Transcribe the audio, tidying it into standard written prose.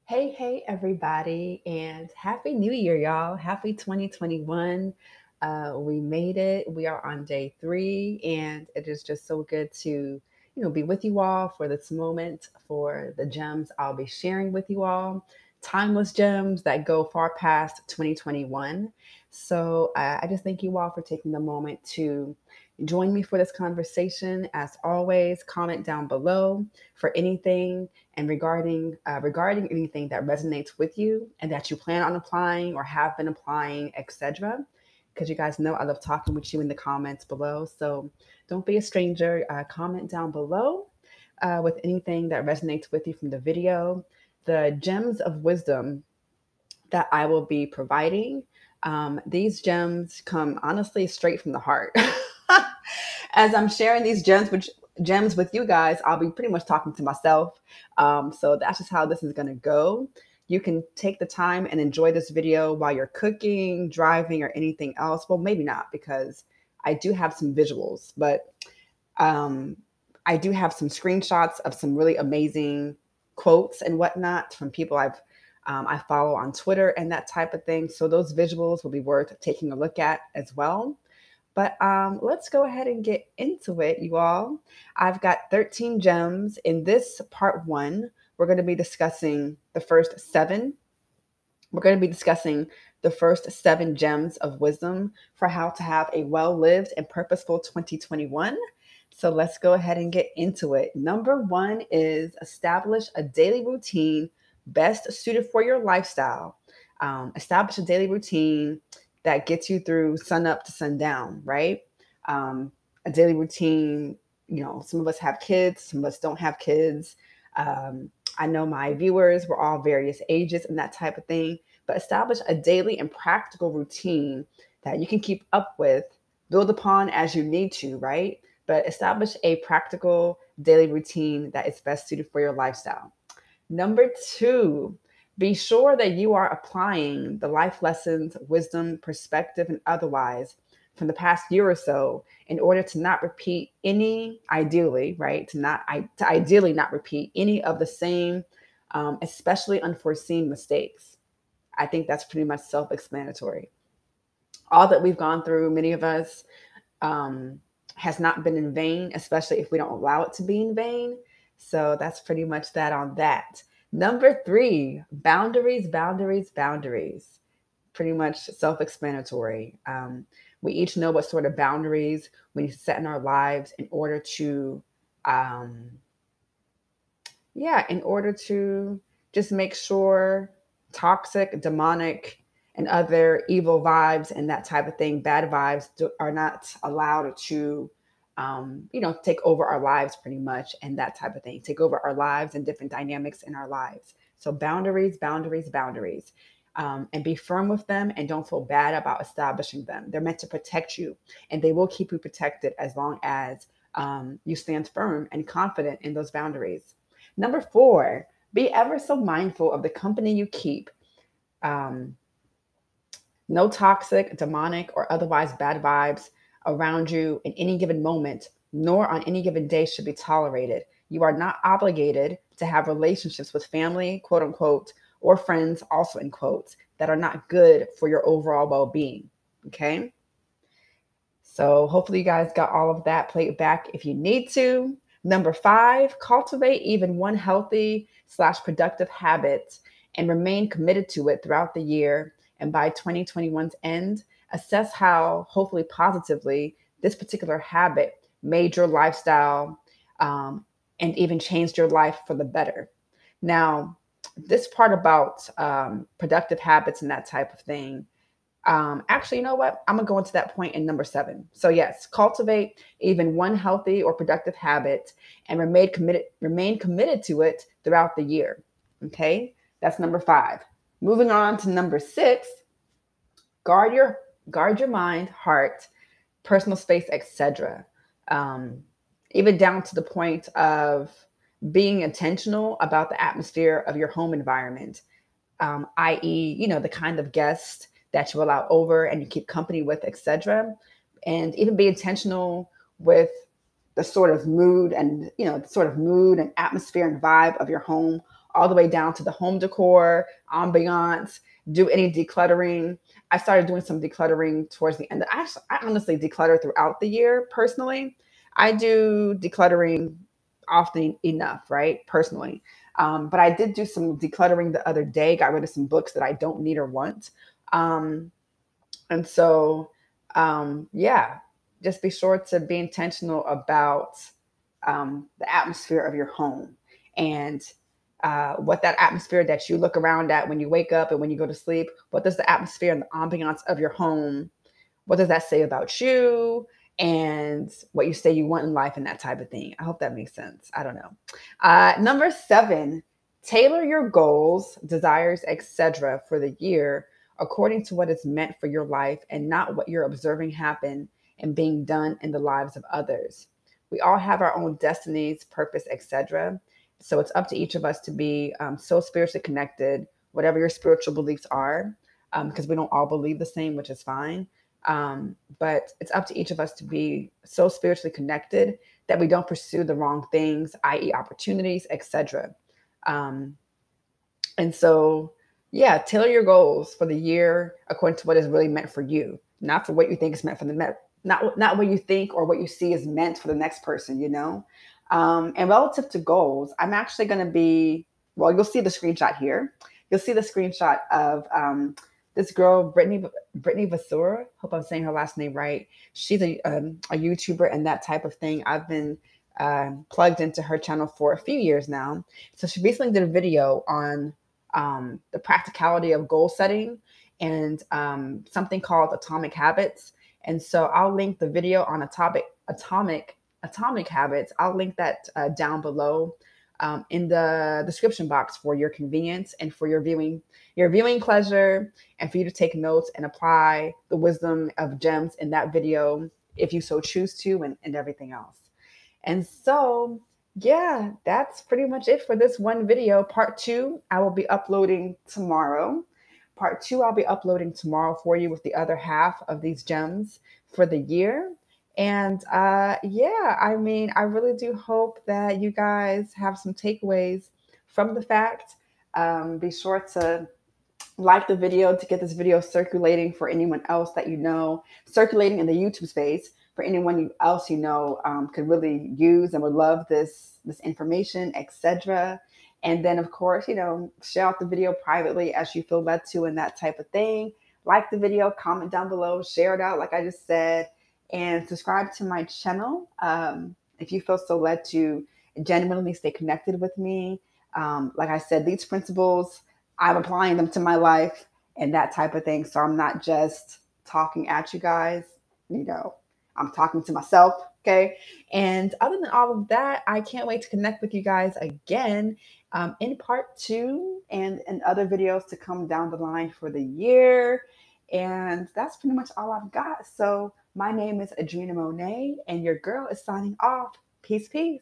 Hey, everybody, and Happy New Year, y'all. Happy 2021. We made it. We are on day three, and it is just so good to, be with you all for this moment, for the gems I'll be sharing with you all. Timeless gems that go far past 2021. So I just thank you all for taking the moment to join me for this conversation. As always, comment down below for anything and regarding anything that resonates with you and that you plan on applying or have been applying, etc. Because you guys know I love talking with you in the comments below. So don't be a stranger. Comment down below with anything that resonates with you from the video. The gems of wisdom that I will be providing. These gems come honestly straight from the heart. As I'm sharing these gems with you guys, I'll be pretty much talking to myself. So that's just how this is going to go. You can take the time and enjoy this video while you're cooking, driving, or anything else. Well, maybe not, because I do have some visuals, but um, I do have some screenshots of some really amazing quotes and whatnot from people I follow on Twitter and that type of thing. So those visuals will be worth taking a look at as well. But let's go ahead and get into it, you all. I've got 13 gems. In this part one, we're going to be discussing the first seven. We're going to be discussing the first seven gems of wisdom for how to have a well-lived and purposeful 2021. So let's go ahead and get into it. Number one is establish a daily routine best suited for your lifestyle. Establish a daily routine that gets you through sun up to sundown, right? A daily routine, some of us have kids, some of us don't have kids. I know my viewers were all various ages and that type of thing, but establish a daily and practical routine that you can keep up with, build upon as you need to, right? But establish a practical daily routine that is best suited for your lifestyle. Number two, be sure that you are applying the life lessons, wisdom, perspective, and otherwise from the past year or so in order to not repeat any, ideally, right? To ideally not repeat any of the same, especially unforeseen mistakes. I think that's pretty much self-explanatory. All that we've gone through, many of us, has not been in vain, especially if we don't allow it to be in vain. So that's pretty much that on that. Number three, boundaries, boundaries, boundaries. Pretty much self-explanatory. We each know what sort of boundaries we need to set in our lives um, in order to just make sure toxic, demonic, and other evil vibes and that type of thing, bad vibes, are not allowed to, take over our lives pretty much, and that type of thing, take over our lives and different dynamics in our lives. So boundaries, boundaries, boundaries. And be firm with them and don't feel bad about establishing them. They're meant to protect you, and they will keep you protected as long as you stand firm and confident in those boundaries. Number four, be ever so mindful of the company you keep. Um, no toxic, demonic, or otherwise bad vibes around you in any given moment, nor on any given day, should be tolerated. You are not obligated to have relationships with family, quote unquote, or friends, also in quotes, that are not good for your overall well being. Okay. So hopefully you guys got all of that played back if you need to. Number five, cultivate even one healthy/productive habit and remain committed to it throughout the year. And by 2021's end, assess how, hopefully positively, this particular habit made your lifestyle, and even changed your life for the better. Now, this part about productive habits and that type of thing, actually, you know what? I'm gonna go into that point in number seven. So yes, cultivate even one healthy or productive habit and remain committed to it throughout the year. Okay, that's number five. Moving on to number six, guard your guard your mind, heart, personal space, etc. Um, Even down to the point of being intentional about the atmosphere of your home environment, i.e., the kind of guests that you allow over and you keep company with, etc. And even be intentional with the sort of mood and atmosphere and vibe of your home all the way down to the home decor, ambiance, do any decluttering. I started doing some decluttering towards the end. I honestly declutter throughout the year personally. I do decluttering often enough, right? Personally. But I did do some decluttering the other day, got rid of some books that I don't need or want. Um, and so, yeah, just be sure to be intentional about the atmosphere of your home and what that atmosphere that you look around at when you wake up and when you go to sleep, what does the atmosphere and the ambiance of your home, what does that say about you and what you say you want in life and that type of thing? I hope that makes sense. I don't know. Number 7, tailor your goals, desires, etc. for the year according to what is meant for your life and not what you're observing happen and being done in the lives of others. We all have our own destinies, purpose, etc. So it's up to each of us to be so spiritually connected, whatever your spiritual beliefs are, because we don't all believe the same, which is fine. But it's up to each of us to be so spiritually connected that we don't pursue the wrong things, i.e., opportunities, etc. Um, and so, yeah, tailor your goals for the year according to what is really meant for you, not for what you think is meant for not what you think or what you see is meant for the next person. And relative to goals, I'm actually going to be well. You'll see the screenshot here. You'll see the screenshot of this girl, Brittany Vasura. Hope I'm saying her last name right. She's a YouTuber and that type of thing. I've been plugged into her channel for a few years now. So she recently did a video on the practicality of goal setting and something called atomic habits. And so I'll link the video on atomic habits. I'll link that down below in the description box for your convenience and for your viewing pleasure, and for you to take notes and apply the wisdom of gems in that video if you so choose to, and everything else. And so, yeah, that's pretty much it for this one video. Part 2, I will be uploading tomorrow. Part 2, I'll be uploading tomorrow for you with the other half of these gems for the year. And yeah, I mean, I really do hope that you guys have some takeaways from the fact. Be sure to like the video to get this video circulating for anyone else that you know, circulating in the YouTube space for anyone else you know could really use and would love this information, etc. And then, of course, share out the video privately as you feel led to and that type of thing. Like the video, comment down below, share it out like I just said, and subscribe to my channel if you feel so led to genuinely stay connected with me. Like I said, these principles, I'm applying them to my life and that type of thing. So I'm not just talking at you guys, I'm talking to myself. Okay. And other than all of that, I can't wait to connect with you guys again in part 2 and in other videos to come down the line for the year. And that's pretty much all I've got. So my name is Adrena Monet, and your girl is signing off. Peace, peace.